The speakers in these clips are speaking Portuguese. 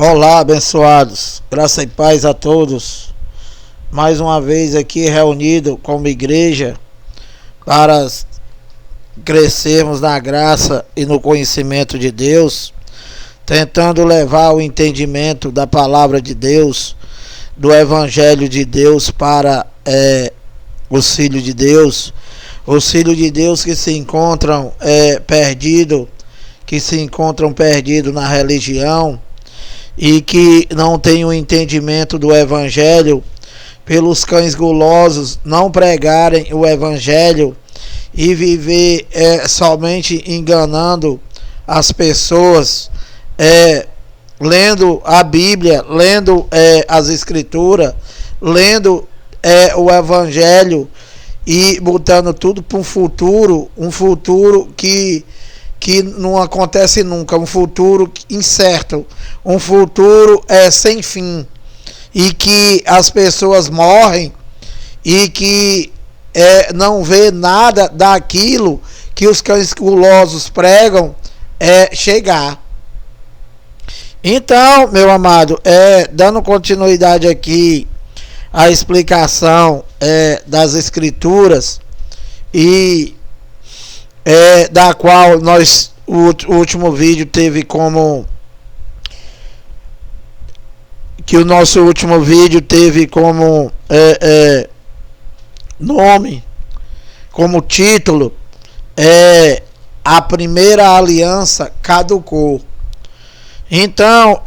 Olá, abençoados, graça e paz a todos. Mais uma vez aqui reunido como igreja para crescermos na graça e no conhecimento de Deus, tentando levar o entendimento da palavra de Deus, do Evangelho de Deus para os filhos de Deus. Os filhos de Deus que se encontram perdidos na religião e que não têm o entendimento do Evangelho, pelos cães gulosos não pregarem o Evangelho e viver somente enganando as pessoas, lendo a Bíblia, lendo as Escrituras, lendo o Evangelho e botando tudo para um futuro que não acontece nunca, um futuro incerto, um futuro sem fim, e que as pessoas morrem e que não vê nada daquilo que os cães gulosos pregam chegar. Então, meu amado, dando continuidade aqui à explicação das Escrituras, e da qual o último vídeo teve como nome, como título, a primeira aliança caducou. Então,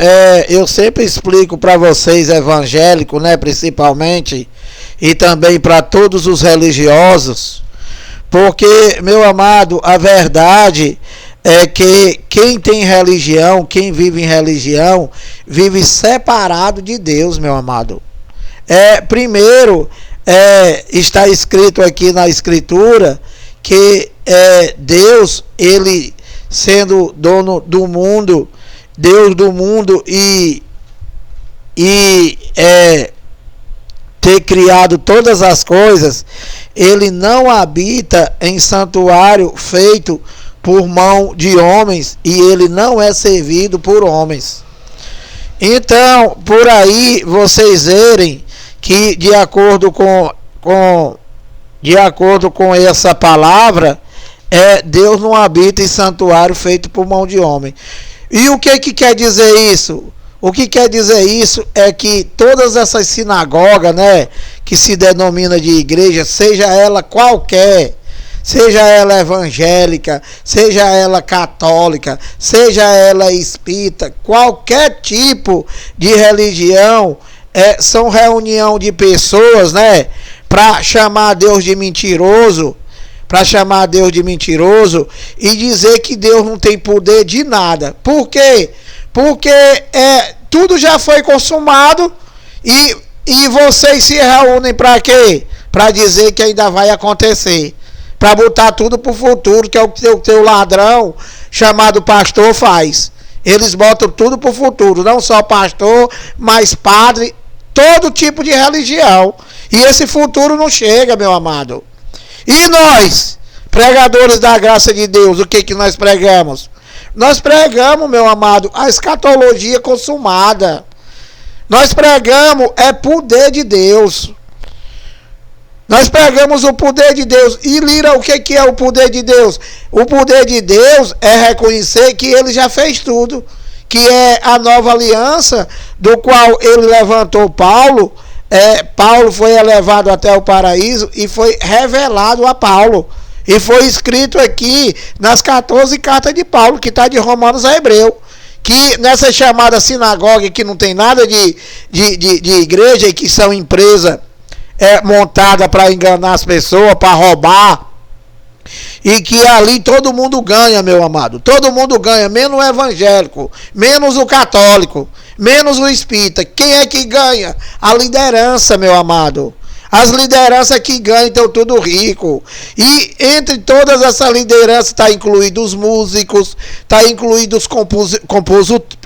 eu sempre explico para vocês evangélicos, né, principalmente, e também para todos os religiosos, porque, meu amado, a verdade é que quem tem religião, quem vive em religião, vive separado de Deus, meu amado. Primeiro, está escrito aqui na Escritura que Deus, ele sendo dono do mundo, Deus do mundo e ter criado todas as coisas, ele não habita em santuário feito por mão de homens, e ele não é servido por homens. Então, por aí vocês verem que de acordo com essa palavra, Deus não habita em santuário feito por mão de homem. E o que quer dizer isso? O que quer dizer isso é que todas essas sinagogas, né, que se denomina de igreja, seja ela qualquer, seja ela evangélica, seja ela católica, seja ela espírita, qualquer tipo de religião, são reunião de pessoas, né, para chamar Deus de mentiroso, e dizer que Deus não tem poder de nada. Por quê? Porque tudo já foi consumado e vocês se reúnem para quê? Para dizer que ainda vai acontecer. Para botar tudo para o futuro, que é o que o teu ladrão chamado pastor faz. Eles botam tudo para o futuro, não só pastor, mas padre, todo tipo de religião. E esse futuro não chega, meu amado. E nós, pregadores da graça de Deus, o que nós pregamos? Nós pregamos, meu amado, a escatologia consumada. Nós pregamos poder de Deus. Nós pregamos o poder de Deus. E Lira, o que é o poder de Deus? O poder de Deus é reconhecer que ele já fez tudo, que é a nova aliança, do qual ele levantou Paulo. Paulo foi elevado até o paraíso e foi revelado a Paulo. E foi escrito aqui nas 14 cartas de Paulo, que está de Romanos a Hebreu. Que nessa chamada sinagoga, que não tem nada de igreja, e que são empresa montada para enganar as pessoas, para roubar. E que ali todo mundo ganha, meu amado. Todo mundo ganha, menos o evangélico, menos o católico, menos o espírita. Quem é que ganha? A liderança, meu amado. As lideranças que ganham estão tudo rico. E entre todas essas lideranças está incluído os músicos, está incluído os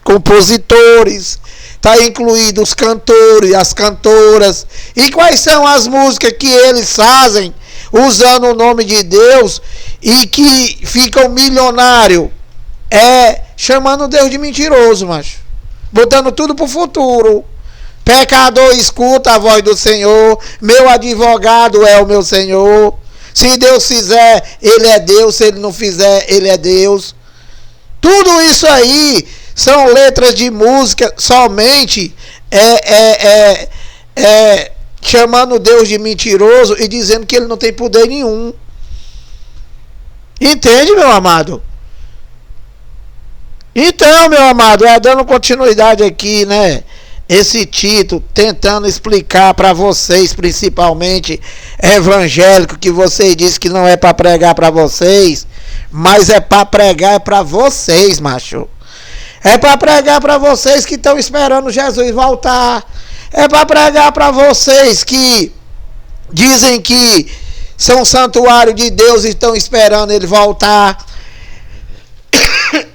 compositores, está incluído os cantores, as cantoras. E quais são as músicas que eles fazem usando o nome de Deus e que ficam milionários? Chamando Deus de mentiroso, macho. botando tudo pro futuro. Pecador, escuta a voz do Senhor, meu advogado é o meu Senhor. Se Deus fizer, Ele é Deus, se Ele não fizer, Ele é Deus. Tudo isso aí são letras de música somente chamando Deus de mentiroso e dizendo que Ele não tem poder nenhum. Entende, meu amado? Então, meu amado, dando continuidade aqui, né? Esse título, tentando explicar para vocês, principalmente evangélico, que vocês dizem que não é para pregar para vocês, mas é para pregar para vocês, macho. É para pregar para vocês que estão esperando Jesus voltar. É para pregar para vocês que dizem que são santuário de Deus e estão esperando Ele voltar.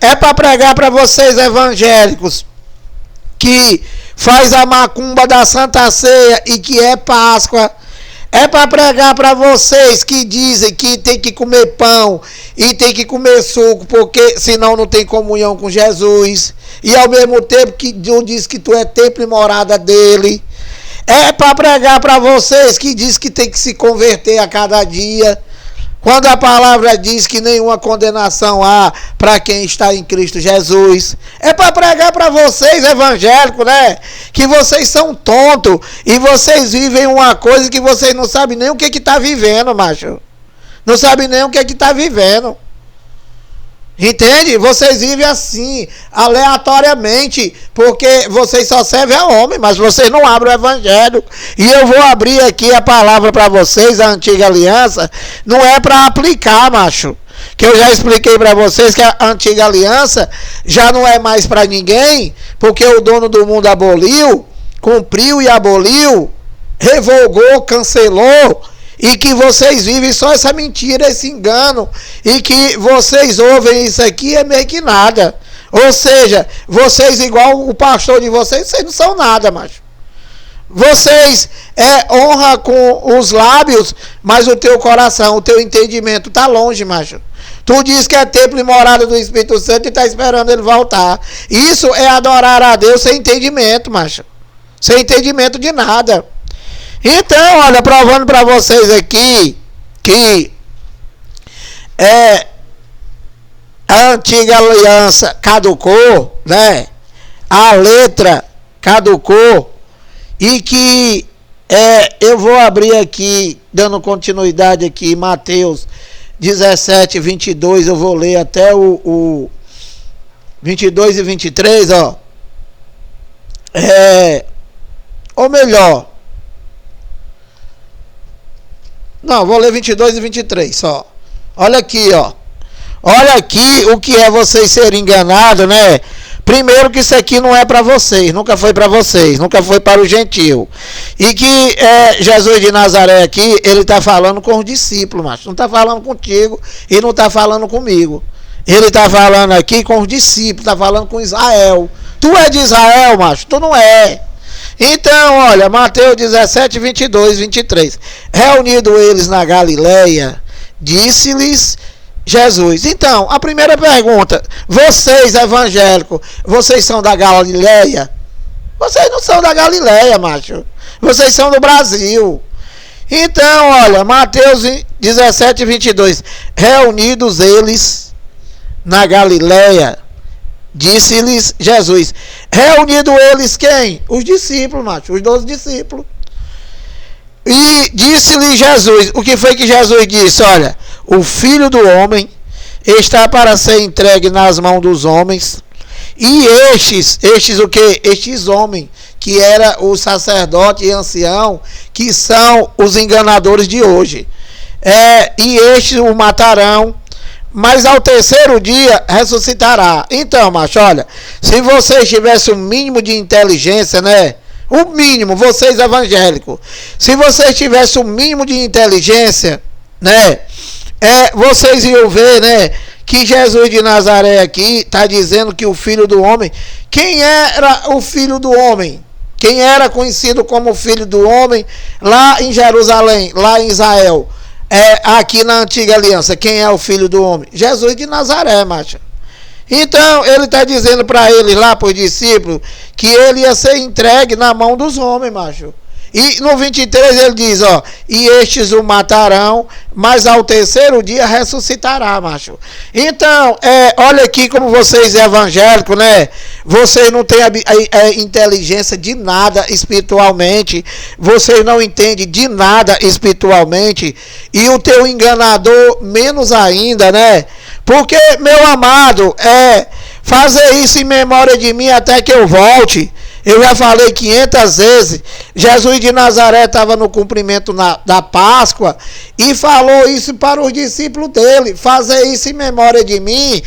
É para pregar para vocês evangélicos que faz a macumba da Santa Ceia e que é Páscoa. É para pregar para vocês que dizem que tem que comer pão e tem que comer suco, porque senão não tem comunhão com Jesus. E ao mesmo tempo que Deus diz que tu é templo e morada dele. É para pregar para vocês que diz que tem que se converter a cada dia, quando a palavra diz que nenhuma condenação há para quem está em Cristo Jesus. É para pregar para vocês, evangélicos, né? Que vocês são tontos e vocês vivem uma coisa que vocês não sabem nem o que está vivendo, macho. Não sabem nem o que está vivendo. Entende? Vocês vivem assim, aleatoriamente, porque vocês só servem a homem, mas vocês não abrem o evangelho. E eu vou abrir aqui a palavra para vocês, a antiga aliança, não é para aplicar, macho. Que eu já expliquei para vocês que a antiga aliança já não é mais para ninguém, porque o dono do mundo aboliu, cumpriu e aboliu, revogou, cancelou. E que vocês vivem só essa mentira, esse engano. E que vocês ouvem isso aqui é meio que nada. Ou seja, vocês igual o pastor de vocês não são nada, macho. Vocês honram com os lábios, mas o teu coração, o teu entendimento está longe, macho. Tu diz que é templo e morada do Espírito Santo e está esperando ele voltar. Isso é adorar a Deus sem entendimento, macho. Sem entendimento de nada. Então, olha, provando para vocês aqui que a antiga aliança caducou, né? A letra caducou e que eu vou abrir aqui, dando continuidade aqui, Mateus 17, 22, eu vou ler até o 22 e 23, ó. Ou melhor, não, vou ler 22 e 23 só. Olha aqui, ó. Olha aqui o que é vocês serem enganados, né? Primeiro que isso aqui não é para vocês, nunca foi para vocês, nunca foi para o gentil. E que Jesus de Nazaré aqui, ele está falando com os discípulos, macho. Não está falando contigo e não está falando comigo. Ele está falando aqui com os discípulos, está falando com Israel. Tu é de Israel, macho? Tu não é. Então, olha, Mateus 17, 22, 23. Reunido eles na Galileia, disse-lhes Jesus. Então, a primeira pergunta: vocês evangélicos, vocês são da Galileia? Vocês não são da Galileia, macho. Vocês são do Brasil. Então, olha, Mateus 17, 22. Reunidos eles na Galileia, disse-lhes Jesus. Reunido eles quem? Os discípulos, macho, os 12 discípulos. E disse-lhe Jesus, o que foi que Jesus disse? Olha, o Filho do Homem está para ser entregue nas mãos dos homens. E estes o que? Estes homens, que era o sacerdote e ancião, que são os enganadores de hoje. E estes o matarão, mas ao terceiro dia ressuscitará. Então, macho, olha, se vocês tivessem o mínimo de inteligência, né? O mínimo, vocês evangélicos, se vocês tivessem o mínimo de inteligência, né? Vocês iam ver, né? Que Jesus de Nazaré aqui está dizendo que o Filho do Homem. Quem era o Filho do Homem? Quem era conhecido como Filho do Homem lá em Jerusalém, lá em Israel? Aqui na antiga aliança, quem é o Filho do Homem? Jesus de Nazaré, macho. Então, ele está dizendo para eles lá, para os discípulos, que ele ia ser entregue na mão dos homens, macho. E no 23 ele diz, ó, e estes o matarão, mas ao terceiro dia ressuscitará, macho. Então, olha aqui como vocês evangélicos, né? Vocês não têm a inteligência de nada espiritualmente, vocês não entendem de nada espiritualmente, e o teu enganador menos ainda, né? Porque, meu amado, fazer isso em memória de mim até que eu volte. Eu já falei 500 vezes, Jesus de Nazaré estava no cumprimento da Páscoa e falou isso para os discípulos dele, fazer isso em memória de mim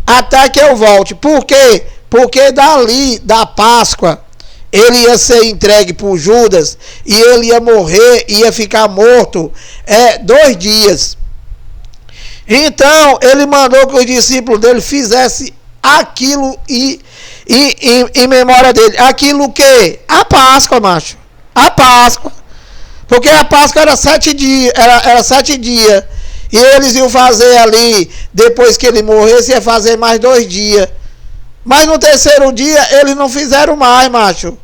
até que eu volte. Por quê? Porque dali, da Páscoa, ele ia ser entregue por Judas e ele ia morrer, ia ficar morto 2 dias. Então, ele mandou que os discípulos dele fizessem aquilo em memória dele. Aquilo que? A Páscoa, macho. A Páscoa. Porque a Páscoa era 7 dias. Era 7 dias. E eles iam fazer ali, depois que ele morresse, ia fazer mais 2 dias. Mas no terceiro dia, eles não fizeram mais, macho.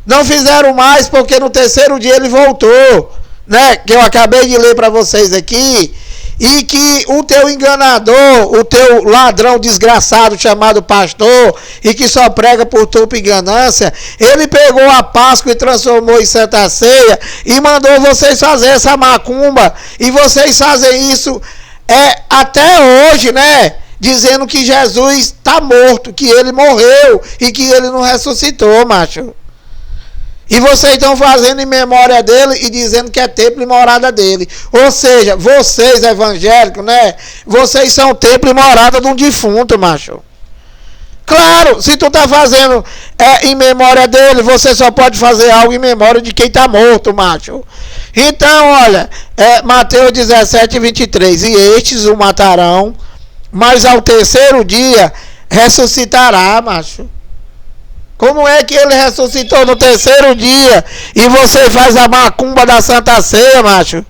Não fizeram mais porque no terceiro dia ele voltou. Né? Que eu acabei de ler para vocês aqui. E que o teu enganador, o teu ladrão desgraçado chamado pastor, e que só prega por tupa e ganância, ele pegou a Páscoa e transformou em Santa Ceia e mandou vocês fazer essa macumba, e vocês fazem isso até hoje, né? Dizendo que Jesus está morto, que ele morreu e que ele não ressuscitou, macho. E vocês estão fazendo em memória dele e dizendo que é templo e morada dele. Ou seja, vocês evangélicos, né? Vocês são templo e morada de um defunto, macho. Claro, se tu tá fazendo em memória dele, você só pode fazer algo em memória de quem tá morto, macho. Então, olha, Mateus 17, 23. E estes o matarão, mas ao terceiro dia ressuscitará, macho. Como é que ele ressuscitou no terceiro dia e você faz a macumba da Santa Ceia, macho?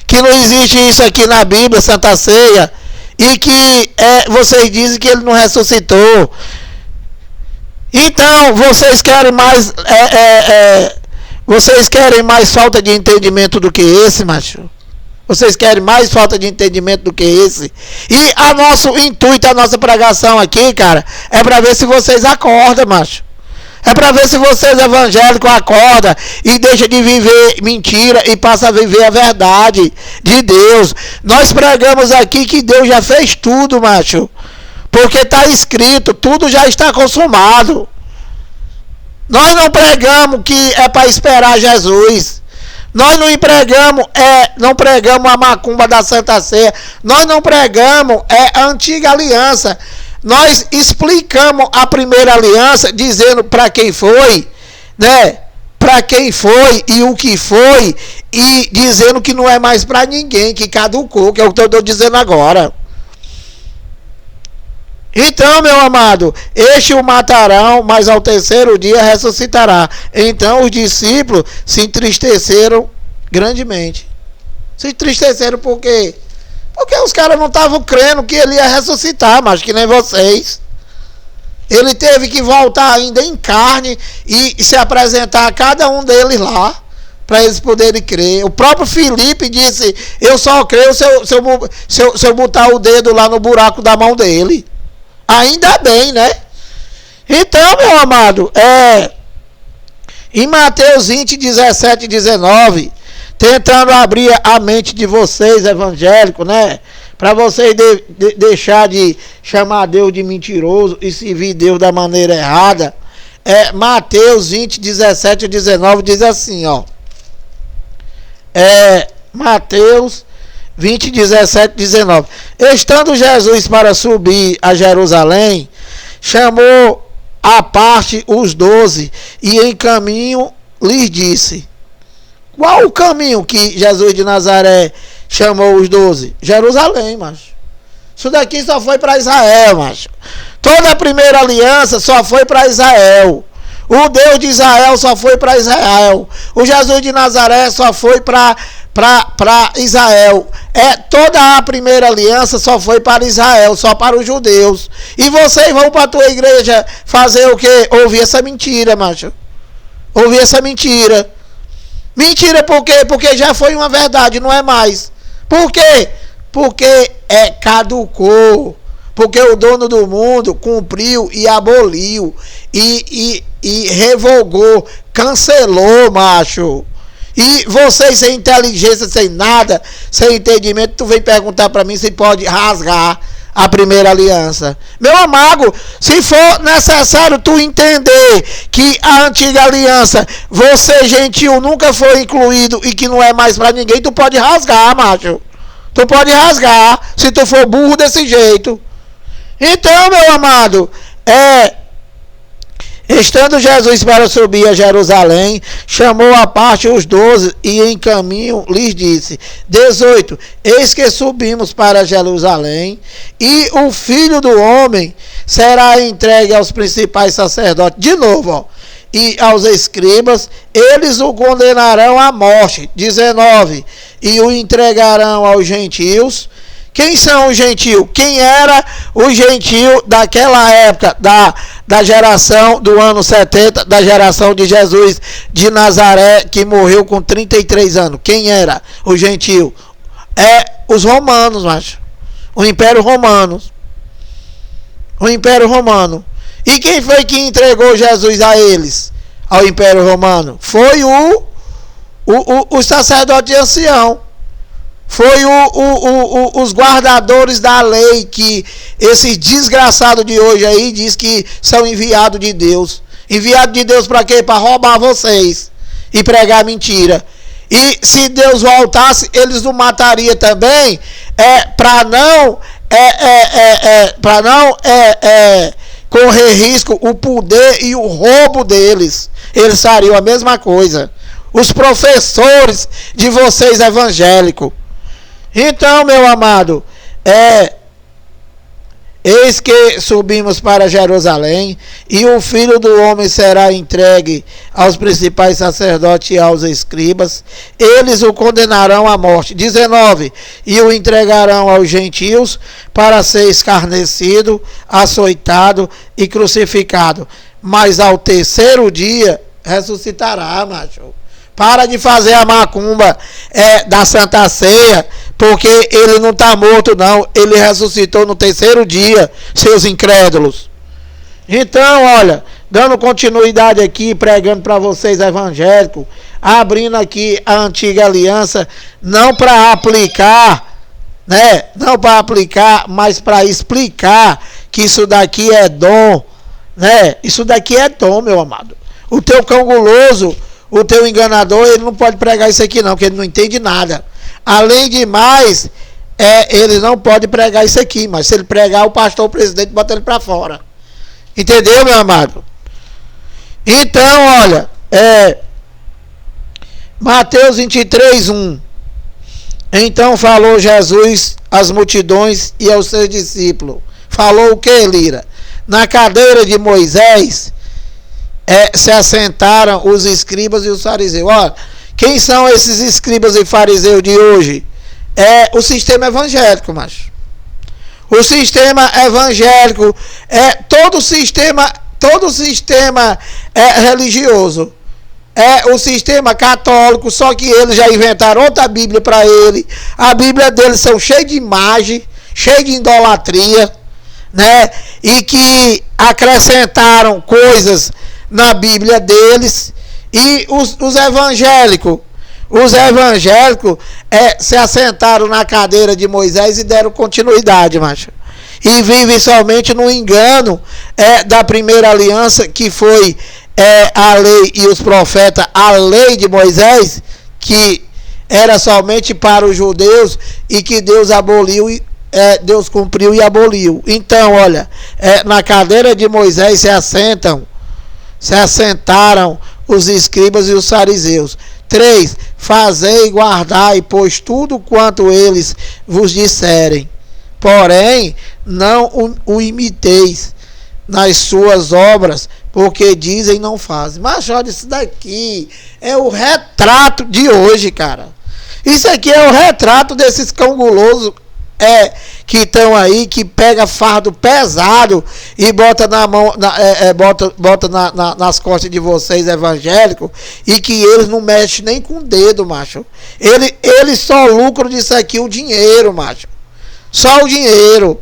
Que não existe isso aqui na Bíblia, Santa Ceia. E que vocês dizem que ele não ressuscitou. Então, vocês querem mais vocês querem mais falta de entendimento do que esse, macho? Vocês querem mais falta de entendimento do que esse? E nosso intuito, a nossa pregação aqui, cara, é para ver se vocês acordam, macho. É para ver se vocês evangélicos acordam e deixam de viver mentira e passam a viver a verdade de Deus. Nós pregamos aqui que Deus já fez tudo, macho. Porque está escrito, tudo já está consumado. Nós não pregamos que é para esperar Jesus. Nós não pregamos a macumba da Santa Ceia. Nós não pregamos a antiga aliança. Nós explicamos a primeira aliança, dizendo para quem foi, né? Para quem foi e o que foi, e dizendo que não é mais para ninguém, que caducou, que é o que eu estou dizendo agora. Então, meu amado, este o matarão, mas ao terceiro dia ressuscitará. Então os discípulos se entristeceram grandemente. Se entristeceram por quê? Porque os caras não estavam crendo que ele ia ressuscitar, mas que nem vocês. Ele teve que voltar ainda em carne e se apresentar a cada um deles lá, para eles poderem crer. O próprio Filipe disse, eu só creio se eu botar o dedo lá no buraco da mão dele. Ainda bem, né? Então, meu amado, em Mateus 20, 17 e 19... tentando abrir a mente de vocês, evangélicos, né? Para vocês deixar de chamar Deus de mentiroso e servir Deus da maneira errada. Mateus 20, 17 e 19 diz assim, ó. Mateus 20, 17 e 19. Estando Jesus para subir a Jerusalém, chamou à parte os 12 e em caminho lhes disse... Qual o caminho que Jesus de Nazaré chamou os 12? Jerusalém, macho. Isso daqui só foi para Israel, macho. Toda a primeira aliança só foi para Israel. O Deus de Israel só foi para Israel. O Jesus de Nazaré só foi para Israel. Toda a primeira aliança só foi para Israel, só para os judeus. E vocês vão para a tua igreja fazer o quê? Ouvir essa mentira, macho. Ouvir essa mentira. Mentira por quê? Porque já foi uma verdade, não é mais. Por quê? Porque caducou. Porque o dono do mundo cumpriu e aboliu. E revogou. Cancelou, macho. E vocês sem inteligência, sem nada, sem entendimento, tu vem perguntar para mim se pode rasgar a primeira aliança. Meu amado, se for necessário tu entender que a antiga aliança, você gentil nunca foi incluído e que não é mais para ninguém, tu pode rasgar, macho. Tu pode rasgar, se tu for burro desse jeito. Então, meu amado, estando Jesus para subir a Jerusalém, chamou à parte os 12 e em caminho lhes disse, 18, eis que subimos para Jerusalém e o Filho do Homem será entregue aos principais sacerdotes, de novo, ó, e aos escribas, eles o condenarão à morte, 19, e o entregarão aos gentios. Quem são os gentios? Quem era o gentio daquela época, da geração do ano 70, da geração de Jesus de Nazaré, que morreu com 33 anos? Quem era o gentio? Os romanos, macho. O Império Romano. O Império Romano. E quem foi que entregou Jesus a eles? Ao Império Romano? Foi o sacerdote ancião. Foi os guardadores da lei, que esses desgraçados de hoje aí diz que são enviados de Deus. Enviados de Deus para quê? Para roubar vocês e pregar mentira. E se Deus voltasse, eles o matariam também, para não correr risco o poder e o roubo deles. Eles fariam a mesma coisa. Os professores de vocês evangélicos. Então, meu amado, eis que subimos para Jerusalém, e o Filho do Homem será entregue aos principais sacerdotes e aos escribas, eles o condenarão à morte, 19, e o entregarão aos gentios para ser escarnecido, açoitado e crucificado, mas ao terceiro dia ressuscitará, macho. Para de fazer a macumba da Santa Ceia, porque ele não está morto não, ele ressuscitou no terceiro dia, seus incrédulos. Então, olha, dando continuidade aqui, pregando para vocês evangélicos, abrindo aqui a antiga aliança, não para aplicar, né? Não para aplicar, mas para explicar que isso daqui é dom, né? Isso daqui é dom, meu amado. O teu cão guloso, o teu enganador, ele não pode pregar isso aqui não, porque ele não entende nada. Além de mais, ele não pode pregar isso aqui, mas se ele pregar, o pastor, o presidente, bota ele para fora. Entendeu, meu amado? Então, olha, Mateus 23, 1. Então falou Jesus às multidões e aos seus discípulos. Falou o que, Lira? Na cadeira de Moisés se assentaram os escribas e os fariseus. Olha, quem são esses escribas e fariseus de hoje? O sistema evangélico, macho. O sistema evangélico todo sistema religioso. O sistema católico, só que eles já inventaram outra Bíblia para ele. A Bíblia deles são cheia de imagem, cheia de idolatria, né? E que acrescentaram coisas na Bíblia deles. E os evangélicos se assentaram na cadeira de Moisés e deram continuidade, macho. E vivem somente no engano da primeira aliança, que foi a lei e os profetas, a lei de Moisés, que era somente para os judeus e que Deus aboliu, Deus cumpriu e aboliu. Então, olha, na cadeira de Moisés se assentaram os escribas e os fariseus. 3. Fazei e guardai, pois tudo quanto eles vos disserem. Porém, não o imiteis, nas suas obras, porque dizem e não fazem. Mas olha, isso daqui é o retrato de hoje, cara. Isso aqui é o retrato desses cão gulosos que estão aí, que pega fardo pesado e bota na mão, bota nas costas de vocês evangélicos, e que eles não mexem nem com o dedo, macho. Eles só lucram disso aqui o dinheiro, macho. Só o dinheiro.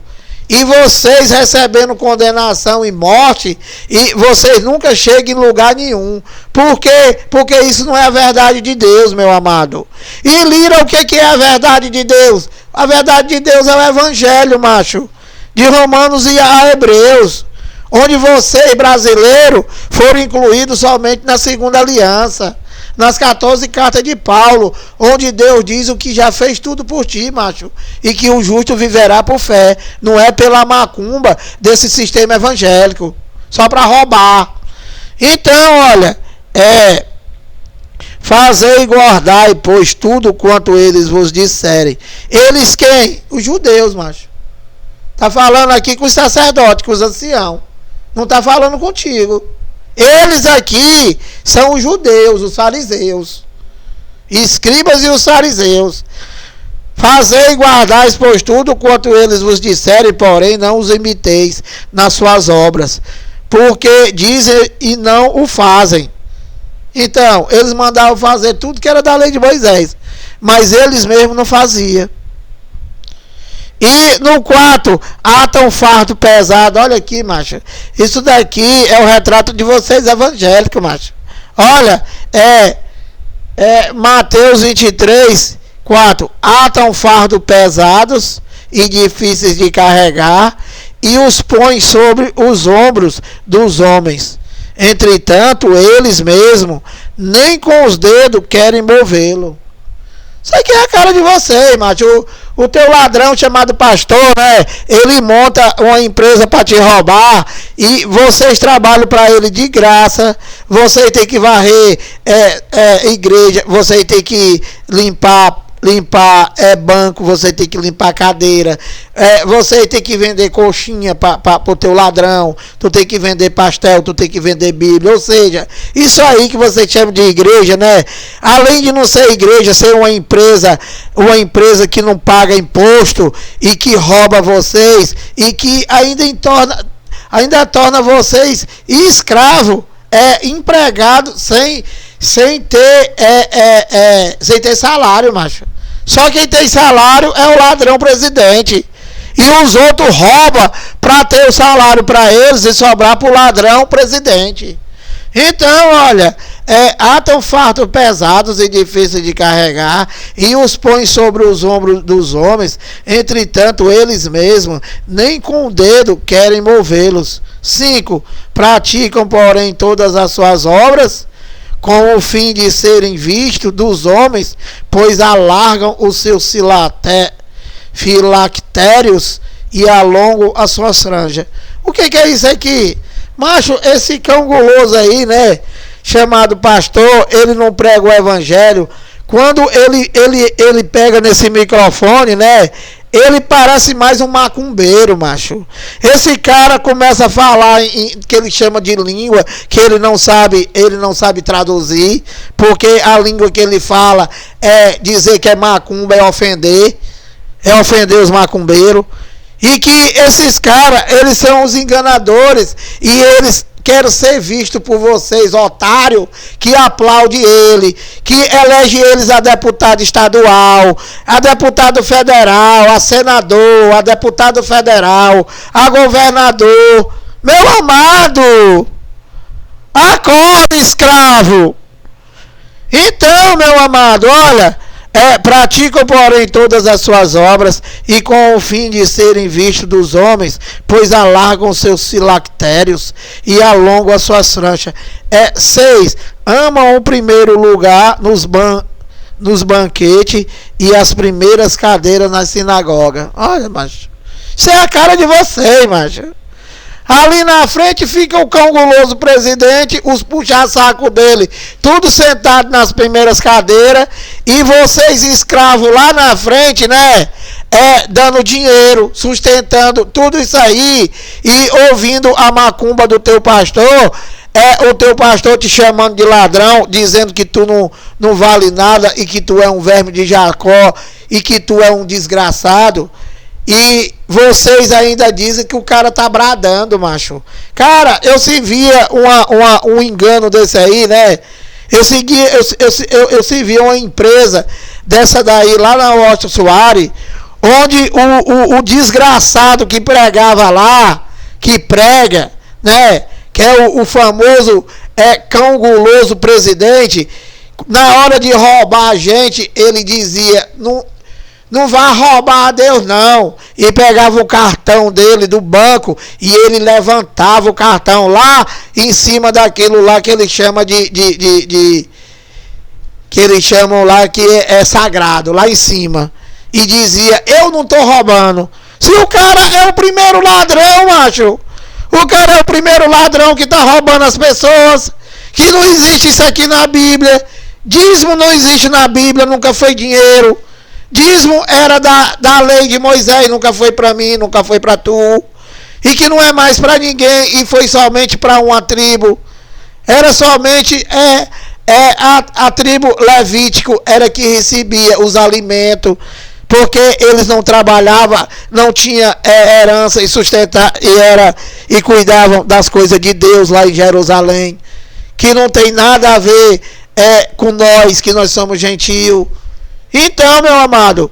E vocês recebendo condenação e morte, e vocês nunca chegam em lugar nenhum. Por quê? Porque isso não é a verdade de Deus, meu amado. E Lira, o que é a verdade de Deus? A verdade de Deus é o Evangelho, macho. De Romanos e a Hebreus. Onde vocês, brasileiros, foram incluídos somente na segunda aliança. Nas 14 cartas de Paulo, onde Deus diz o que já fez tudo por ti, macho. E que o justo viverá por fé. Não é pela macumba desse sistema evangélico. Só para roubar. Então, olha, fazei e guardai, pois tudo quanto eles vos disserem. Eles quem? Os judeus, macho. Tá falando aqui com os sacerdotes, com os anciãos. Não tá falando contigo. Eles aqui são os judeus, os fariseus, escribas e os fariseus. Fazei e guardais, pois tudo quanto eles vos disserem, porém não os imiteis nas suas obras, porque dizem e não o fazem. Então, eles mandavam fazer tudo que era da lei de Moisés, mas eles mesmos não faziam. E no 4, atam fardo pesado. Olha aqui, macho. Isso daqui é o retrato de vocês evangélicos, macho. Olha, Mateus 23, 4. Atam fardo pesados e difíceis de carregar e os põem sobre os ombros dos homens. Entretanto, eles mesmos nem com os dedos querem movê-lo. Isso aqui é a cara de vocês, macho. O teu ladrão chamado pastor, né? Ele monta uma empresa para te roubar e vocês trabalham para ele de graça. Vocês têm que varrer igreja, vocês têm que limpar banco, você tem que limpar cadeira, você tem que vender coxinha para o teu ladrão, tu tem que vender pastel, tu tem que vender bíblia, ou seja, isso aí que você chama de igreja, né? Além de não ser igreja, ser uma empresa que não paga imposto e que rouba vocês e que ainda torna vocês escravo, empregado sem ter salário, macho. Só quem tem salário é o ladrão presidente. E os outros roubam para ter o salário para eles e sobrar para o ladrão presidente. Então, olha, atam fardos pesados e difíceis de carregar e os põem sobre os ombros dos homens. Entretanto, eles mesmos nem com o dedo querem movê-los. 5. Praticam, porém, todas as suas obras com o fim de serem vistos dos homens, pois alargam os seus filactérios e alongam as suas franjas. O que é isso aqui? Macho, esse cão guloso aí, né, chamado pastor, ele não prega o evangelho. Quando ele pega nesse microfone, né, ele parece mais um macumbeiro, macho. Esse cara começa a falar que ele chama de língua, que ele não sabe traduzir, porque a língua que ele fala é dizer que é macumba, é ofender os macumbeiros. E que esses caras, eles são os enganadores e eles querem ser vistos por vocês, otário, que aplaude ele, que elege eles a deputado estadual, a deputado federal, a senador, a deputado federal, a governador. Meu amado, acorda, escravo. Então, meu amado, olha, praticam, porém, todas as suas obras e com o fim de serem vistos dos homens, pois alargam seus filactérios e alongam as suas franjas. 6. Amam o primeiro lugar nos banquetes e as primeiras cadeiras na sinagoga. Olha, macho, isso é a cara de vocês, macho. Ali na frente fica o cão guloso presidente, os puxa-saco dele, tudo sentado nas primeiras cadeiras, e vocês escravos lá na frente, né? dando dinheiro, sustentando tudo isso aí e ouvindo a macumba do teu pastor, o teu pastor te chamando de ladrão, dizendo que tu não vale nada e que tu é um verme de Jacó e que tu é um desgraçado. E vocês ainda dizem que o cara tá bradando, macho. Cara, eu se via um engano desse aí, né? Eu se via uma empresa dessa daí lá na Washington Soares, onde o desgraçado que pregava lá, que prega, né? Que é o famoso cão guloso presidente, na hora de roubar a gente, ele dizia, não vai roubar a Deus não, e pegava o cartão dele do banco, e ele levantava o cartão lá, em cima daquilo lá que ele chama que eles chamam lá que é sagrado, lá em cima, e dizia, eu não tô roubando. Se o cara é o primeiro ladrão, macho, o cara é o primeiro ladrão que tá roubando as pessoas, que não existe isso aqui na Bíblia, dízimo não existe na Bíblia, nunca foi dinheiro, dízimo era da lei de Moisés, nunca foi para mim, nunca foi para tu, e que não é mais para ninguém, e foi somente para uma tribo, era somente a tribo levítico era que recebia os alimentos, porque eles não trabalhavam, não tinha herança e sustentar e cuidavam das coisas de Deus lá em Jerusalém, que não tem nada a ver com nós, que nós somos gentios. Então, meu amado,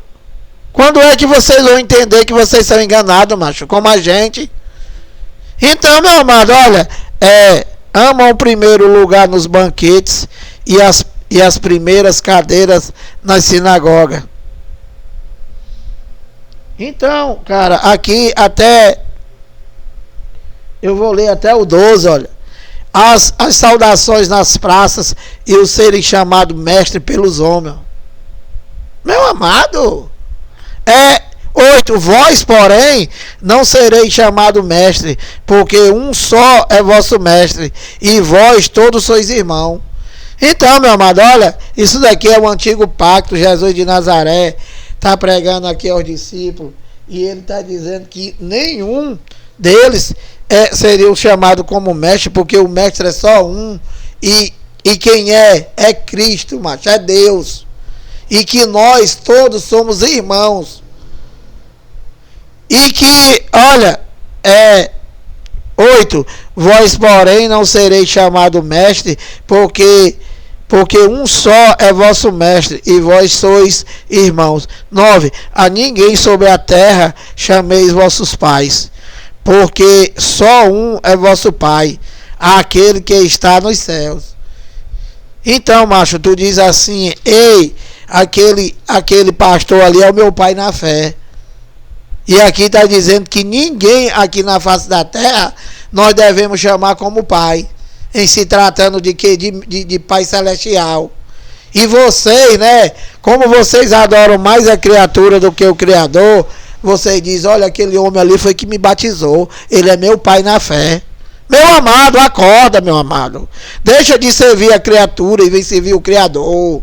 quando é que vocês vão entender que vocês são enganados, macho, como a gente? Então, meu amado, olha, amam o primeiro lugar nos banquetes e as primeiras cadeiras nas sinagogas. Então, cara, aqui até eu vou ler até o 12, olha. As saudações nas praças e o serem chamado mestre pelos homens. Meu amado, 8. Vós, porém, não sereis chamado mestre, porque um só é vosso mestre, e vós todos sois irmãos. Então, meu amado, olha, isso daqui é o antigo pacto. Jesus de Nazaré está pregando aqui aos discípulos, e ele está dizendo que nenhum deles seria chamado como mestre, porque o mestre é só um, e quem é Cristo, macho, é Deus, e que nós todos somos irmãos, e que, olha, 8. Vós, porém, não sereis chamado mestre, porque um só é vosso mestre, e vós sois irmãos. 9. A ninguém sobre a terra chameis vossos pais, porque só um é vosso pai, aquele que está nos céus. Então, macho, tu diz assim, ei, aquele pastor ali é o meu pai na fé. E aqui está dizendo que ninguém aqui na face da terra nós devemos chamar como pai, em se tratando de quê? De Pai Celestial. E vocês, né, como vocês adoram mais a criatura do que o Criador, vocês dizem, olha, aquele homem ali foi que me batizou, ele é meu pai na fé. Meu amado, acorda, meu amado, deixa de servir a criatura e vem servir o Criador.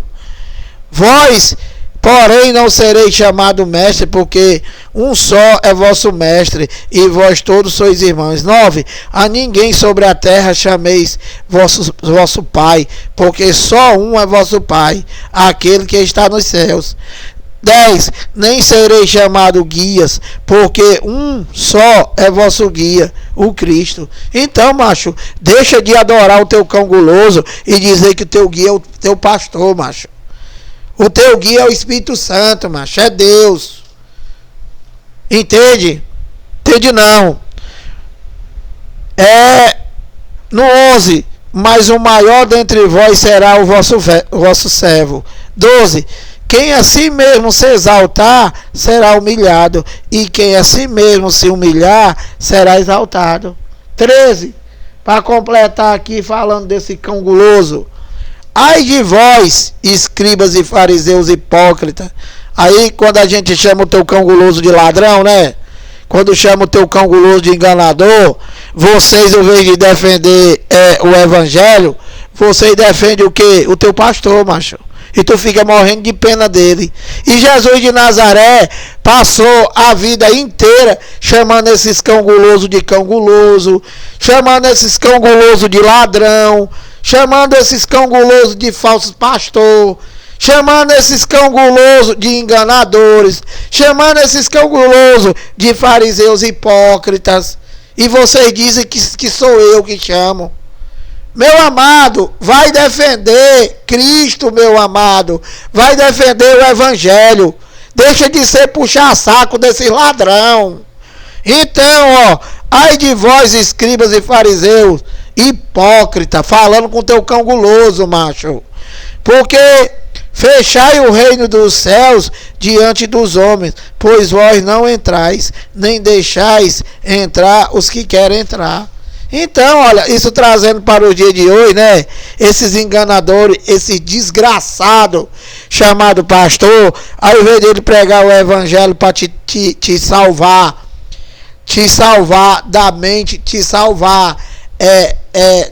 Vós, porém, não sereis chamado mestre, porque um só é vosso mestre, e vós todos sois irmãos. 9. A ninguém sobre a terra chameis vosso pai, porque só um é vosso pai, aquele que está nos céus. 10. Nem sereis chamado guias, porque um só é vosso guia, o Cristo. Então, macho, deixa de adorar o teu cão guloso e dizer que o teu guia é o teu pastor, macho. O teu guia é o Espírito Santo, macho, é Deus. Entende? Entende não. No 11. Mas o maior dentre vós será o vosso servo. 12. Quem a si mesmo se exaltar, será humilhado. E quem a si mesmo se humilhar, será exaltado. 13. Para completar aqui, falando desse cão guloso. Ai de vós, escribas e fariseus hipócritas. Aí quando a gente chama o teu cão guloso de ladrão, né? Quando chama o teu cão guloso de enganador, vocês, ao invés de defender o evangelho, vocês defendem o quê? O teu pastor, macho. e tu fica morrendo de pena dele. E Jesus de Nazaré passou a vida inteira chamando esses cão guloso de cão guloso, chamando esses cão guloso de ladrão, chamando esses cão guloso de falsos pastor, chamando esses cão guloso de enganadores, chamando esses cão guloso de fariseus hipócritas. E vocês dizem que sou eu que chamo. Meu amado, vai defender Cristo, meu amado. Vai defender o Evangelho. Deixa de ser puxar-saco desses ladrão. Então, ó, ai de vós, escribas e fariseus, hipócrita, falando com teu cão guloso, macho. Porque fechai o reino dos céus diante dos homens, pois vós não entrais, nem deixais entrar os que querem entrar. Então, olha, isso trazendo para o dia de hoje, né? Esses enganadores, esse desgraçado chamado pastor, ao invés dele pregar o evangelho para te salvar da mente, te salvar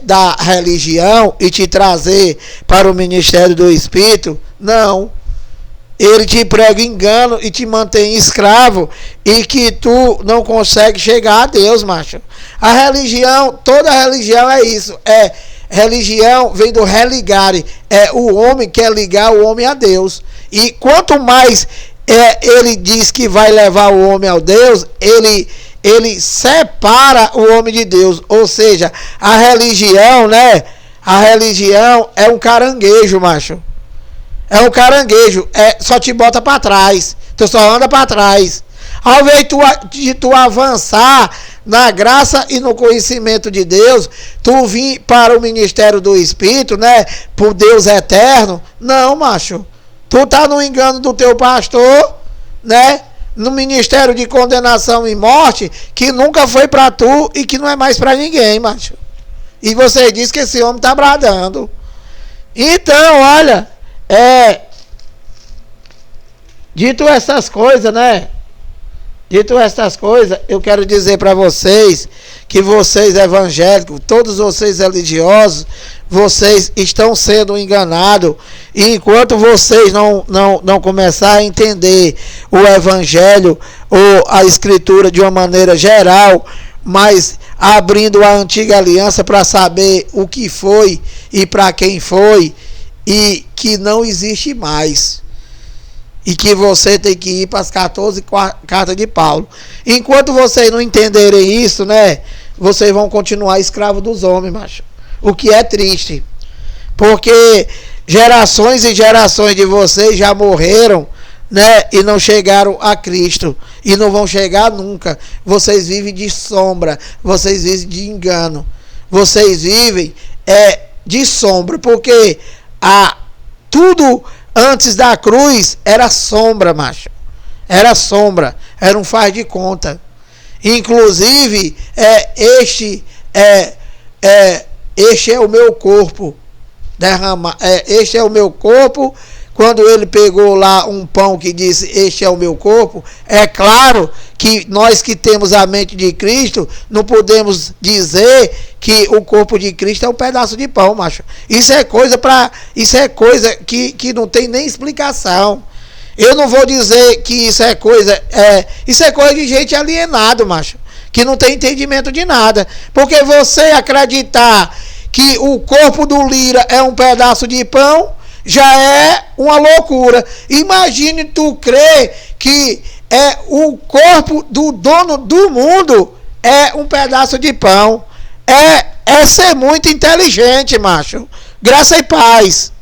da religião e te trazer para o ministério do Espírito, não. Ele te prega engano e te mantém escravo e que tu não consegue chegar a Deus, macho. A religião, toda religião é isso. Religião vem do religare. O homem quer ligar o homem a Deus. E quanto mais ele diz que vai levar o homem ao Deus, ele separa o homem de Deus. Ou seja, a religião, né? A religião é um caranguejo, macho. É um caranguejo, só te bota para trás, tu só anda para trás. Ao invés de tu avançar na graça e no conhecimento de Deus, tu vir para o ministério do Espírito, né, por Deus eterno, não, macho. Tu tá no engano do teu pastor, né, no ministério de condenação e morte, que nunca foi para tu e que não é mais para ninguém, macho. E você diz que esse homem tá bradando. Então, olha... Dito essas coisas, né? Dito essas coisas, eu quero dizer para vocês que vocês evangélicos, todos vocês religiosos, vocês estão sendo enganados. E enquanto vocês não começar a entender o evangelho ou a escritura de uma maneira geral, mas abrindo a antiga aliança para saber o que foi e para quem foi, e que não existe mais, e que você tem que ir para as 14 cartas de Paulo. Enquanto vocês não entenderem isso, né, vocês vão continuar escravos dos homens, macho. O que é triste, porque gerações e gerações de vocês já morreram, né, e não chegaram a Cristo, e não vão chegar nunca. Vocês vivem de sombra, vocês vivem de engano, vocês vivem de sombra, porque tudo antes da cruz era sombra, macho. Era sombra, era um faz de conta. Inclusive, este é o meu corpo. Este é o meu corpo. Quando ele pegou lá um pão que disse, este é o meu corpo, é claro que nós que temos a mente de Cristo, não podemos dizer que o corpo de Cristo é um pedaço de pão, macho. Isso é coisa que não tem nem explicação. Eu não vou dizer que isso é coisa de gente alienado, macho, que não tem entendimento de nada. Porque você acreditar que o corpo do Lira é um pedaço de pão, já é uma loucura. Imagine tu crer que o corpo do dono do mundo é um pedaço de pão. É ser muito inteligente, macho. Graça e paz.